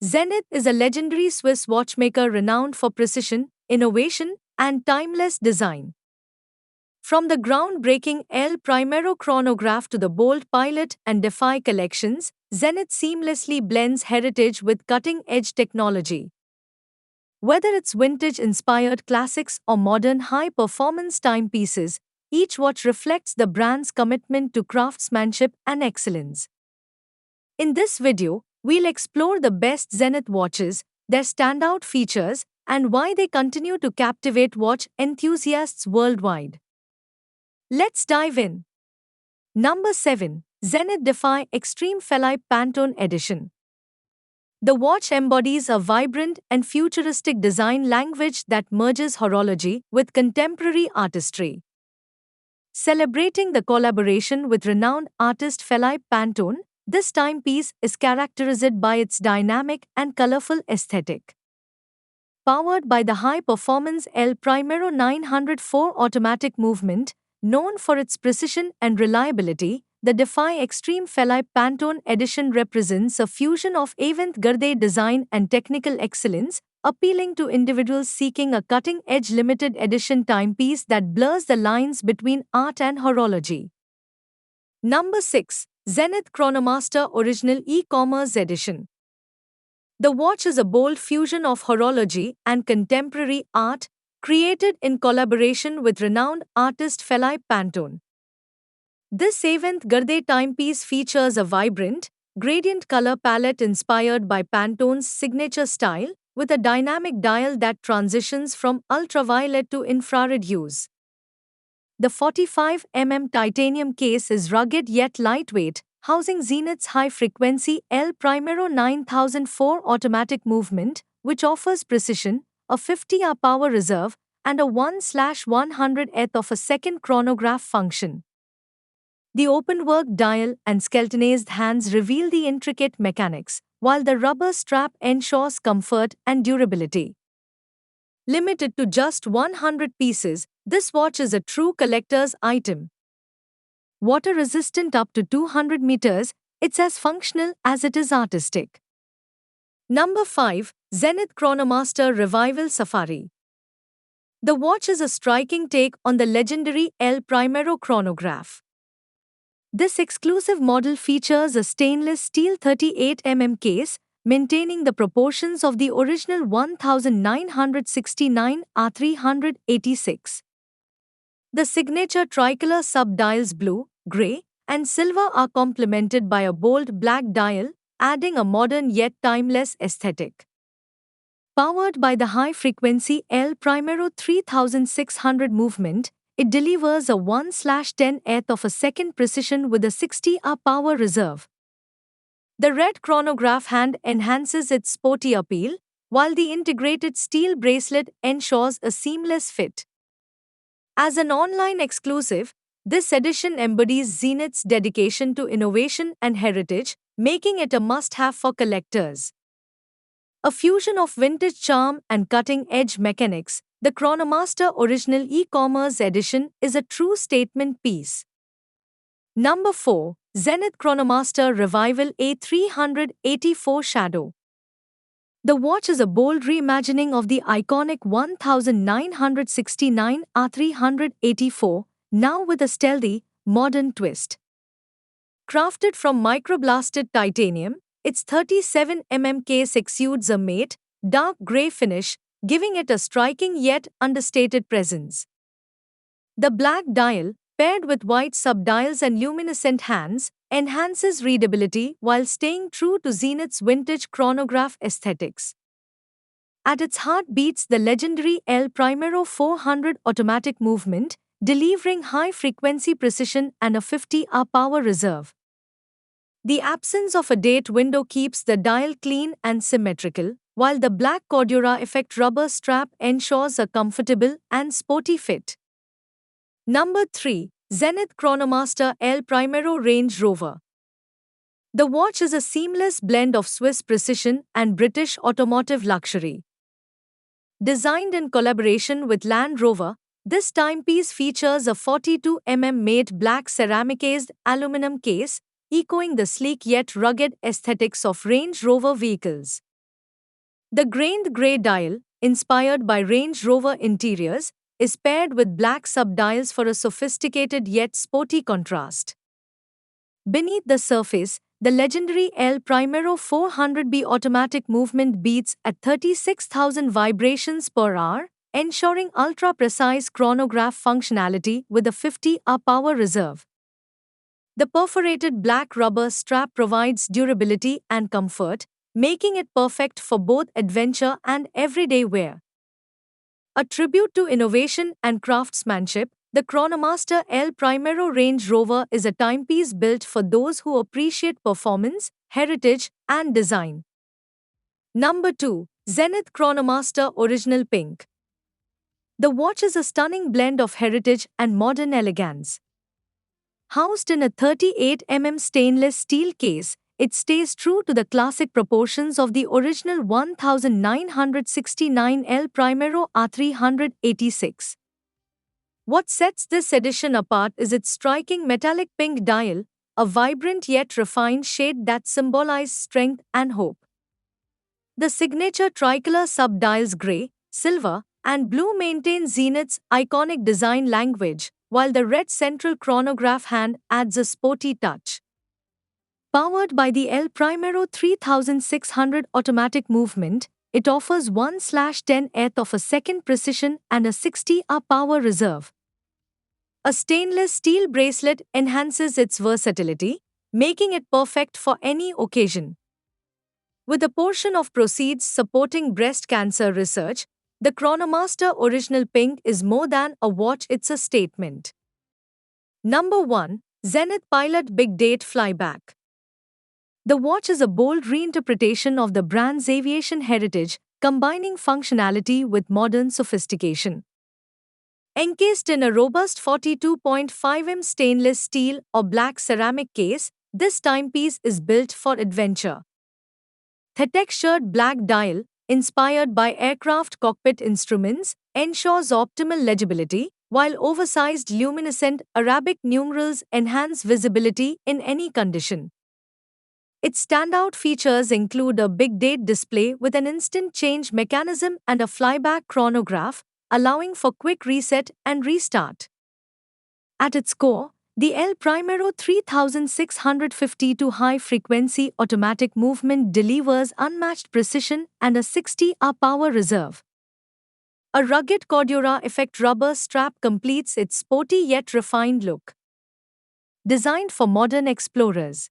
Zenith is a legendary Swiss watchmaker renowned for precision, innovation, and timeless design. From the groundbreaking El Primero chronograph to the bold Pilot and Defy collections, Zenith seamlessly blends heritage with cutting edge technology. Whether it's vintage inspired classics or modern high performance timepieces, each watch reflects the brand's commitment to craftsmanship and excellence. In this video, we'll explore the best Zenith watches, their standout features, and why they continue to captivate watch enthusiasts worldwide. Let's dive in. Number 7. Zenith Defy Extreme Philippe Pantone Edition. The watch embodies a vibrant and futuristic design language that merges horology with contemporary artistry. Celebrating the collaboration with renowned artist Philippe Pantone, this timepiece is characterized by its dynamic and colorful aesthetic. Powered by the high-performance El Primero 904 automatic movement, known for its precision and reliability, the Defy Extreme Philippe Pantone Edition represents a fusion of avant-garde design and technical excellence, appealing to individuals seeking a cutting-edge limited edition timepiece that blurs the lines between art and horology. Number 6. Zenith Chronomaster Original E-Commerce Edition. The watch is a bold fusion of horology and contemporary art, created in collaboration with renowned artist Philippe Pantone. This avant-garde timepiece features a vibrant, gradient color palette inspired by Pantone's signature style, with a dynamic dial that transitions from ultraviolet to infrared hues. The 45 titanium case is rugged yet lightweight, housing Zenith's high-frequency El Primero 9004 automatic movement, which offers precision, a 50-hour power reserve, and a 1/100th of a second chronograph function. The openwork dial and skeletonized hands reveal the intricate mechanics, while the rubber strap ensures comfort and durability. Limited to just 100 pieces, this watch is a true collector's item. Water-resistant up to 200 meters, it's as functional as it is artistic. Number 5. Zenith Chronomaster Revival Safari. The watch is a striking take on the legendary El Primero chronograph. This exclusive model features a stainless steel 38 case, maintaining the proportions of the original 1969 R386. The signature tricolor sub-dials blue, grey, and silver are complemented by a bold black dial, adding a modern yet timeless aesthetic. Powered by the high-frequency El Primero 3600 movement, it delivers a 1/10th of a second precision with a 60-hour power reserve. The red chronograph hand enhances its sporty appeal, while the integrated steel bracelet ensures a seamless fit. As an online exclusive, this edition embodies Zenith's dedication to innovation and heritage, making it a must-have for collectors. A fusion of vintage charm and cutting-edge mechanics, the Chronomaster Original E-Commerce Edition is a true statement piece. Number 4. Zenith Chronomaster Revival A384 Shadow. The watch is a bold reimagining of the iconic 1969 R384, now with a stealthy, modern twist. Crafted from microblasted titanium, its 37 case exudes a matte, dark grey finish, giving it a striking yet understated presence. The black dial, paired with white subdials and luminescent hands, enhances readability while staying true to Zenith's vintage chronograph aesthetics. At its heart beats the legendary El Primero 400 automatic movement, delivering high-frequency precision and a 50-hour power reserve. The absence of a date window keeps the dial clean and symmetrical, while the black Cordura Effect rubber strap ensures a comfortable and sporty fit. Number 3. Zenith Chronomaster El Primero Range Rover. The watch is a seamless blend of Swiss precision and British automotive luxury. Designed in collaboration with Land Rover, this timepiece features a 42 made black ceramic-cased aluminum case, echoing the sleek yet rugged aesthetics of Range Rover vehicles. The grained grey dial, inspired by Range Rover interiors, is paired with black subdials for a sophisticated yet sporty contrast. Beneath the surface, the legendary El Primero 400B automatic movement beats at 36,000 vibrations per hour, ensuring ultra-precise chronograph functionality with a 50 power reserve. The perforated black rubber strap provides durability and comfort, making it perfect for both adventure and everyday wear. A tribute to innovation and craftsmanship, the Chronomaster El Primero Range Rover is a timepiece built for those who appreciate performance, heritage, and design. Number 2. Zenith Chronomaster Original Pink. The watch is a stunning blend of heritage and modern elegance. Housed in a 38 stainless steel case, it stays true to the classic proportions of the original 1969 El Primero A386. What sets this edition apart is its striking metallic pink dial, a vibrant yet refined shade that symbolizes strength and hope. The signature tricolor subdials gray, silver, and blue maintain Zenith's iconic design language, while the red central chronograph hand adds a sporty touch. Powered by the El Primero 3600 automatic movement, it offers 1/10th of a second precision and a 60 power reserve. A stainless steel bracelet enhances its versatility, making it perfect for any occasion. With a portion of proceeds supporting breast cancer research, the Chronomaster Original Pink is more than a watch, it's a statement. Number 1. Zenith Pilot Big Date Flyback. The watch is a bold reinterpretation of the brand's aviation heritage, combining functionality with modern sophistication. Encased in a robust 42.5mm stainless steel or black ceramic case, this timepiece is built for adventure. The textured black dial, inspired by aircraft cockpit instruments, ensures optimal legibility, while oversized luminescent Arabic numerals enhance visibility in any condition. Its standout features include a big date display with an instant change mechanism and a flyback chronograph, allowing for quick reset and restart. At its core, the El Primero 3652 high-frequency automatic movement delivers unmatched precision and a 60 power reserve. A rugged Cordura effect rubber strap completes its sporty yet refined look. Designed for modern explorers,